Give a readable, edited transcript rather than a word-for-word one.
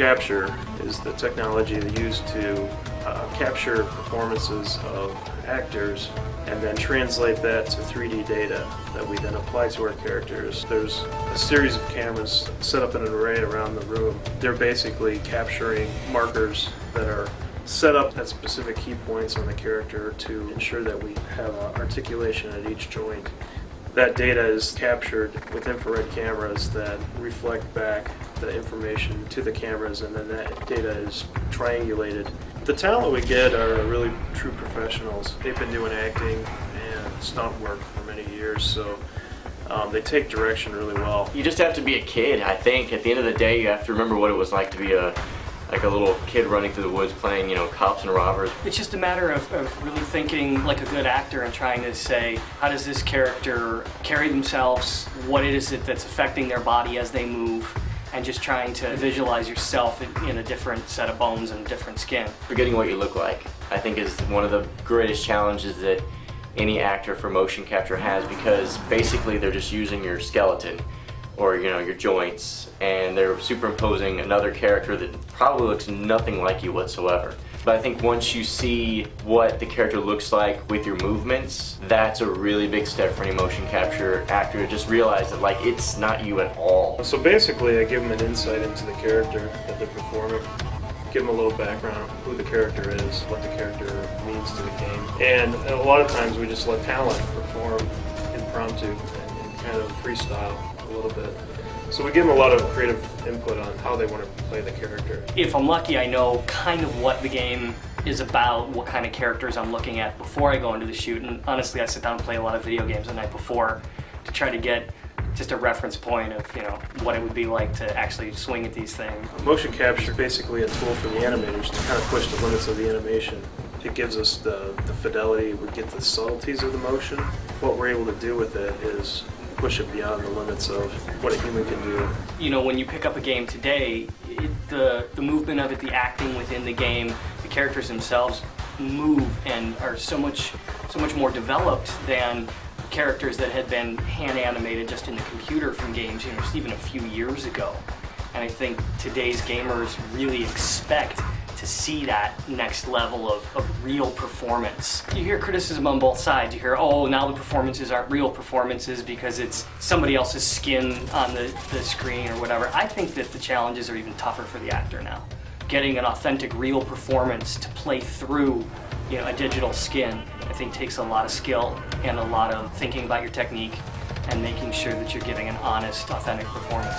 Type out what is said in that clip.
capture is the technology they use to capture performances of actors and then translate that to 3D data that we then apply to our characters. There's a series of cameras set up in an array around the room. They're basically capturing markers that are set up at specific key points on the character to ensure that we have articulation at each joint. That data is captured with infrared cameras that reflect back the information to the cameras, and then that data is triangulated. The talent we get are really true professionals. They've been doing acting and stunt work for many years, so they take direction really well. You just have to be a kid, I think. At the end of the day, you have to remember what it was like to be a little kid running through the woods playing, you know, cops and robbers. It's just a matter of really thinking like a good actor and trying to say, how does this character carry themselves, what is it that's affecting their body as they move, and just trying to visualize yourself in a different set of bones and a different skin. Forgetting what you look like, I think, is one of the greatest challenges that any actor for motion capture has, because basically they're just using your skeleton or, you know, your joints, and they're superimposing another character that probably looks nothing like you whatsoever. But I think once you see what the character looks like with your movements, that's a really big step for any motion capture actor to just realize that, like, it's not you at all. So basically I give them an insight into the character that they're performing, give them a little background, who the character is, what the character means to the game. And a lot of times we just let talent perform impromptu and kind of freestyle a little bit. So we give them a lot of creative input on how they want to play the character. If I'm lucky, I know kind of what the game is about, what kind of characters I'm looking at before I go into the shoot. And honestly, I sit down and play a lot of video games the night before to try to get just a reference point of, you know, what it would be like to actually swing at these things. Motion capture is basically a tool for the animators to kind of push the limits of the animation. It gives us the fidelity, we get the subtleties of the motion. What we're able to do with it is push it beyond the limits of what a human can do. You know, when you pick up a game today, the movement of it, the acting within the game, the characters themselves move and are so much more developed than characters that had been hand animated just in the computer from games, you know, just even a few years ago. And I think today's gamers really expect to see that next level of real performance. You hear criticism on both sides. You hear, oh, now the performances aren't real performances because it's somebody else's skin on the screen or whatever. I think that the challenges are even tougher for the actor now. Getting an authentic, real performance to play through, you know, a digital skin, I think takes a lot of skill and a lot of thinking about your technique and making sure that you're giving an honest, authentic performance.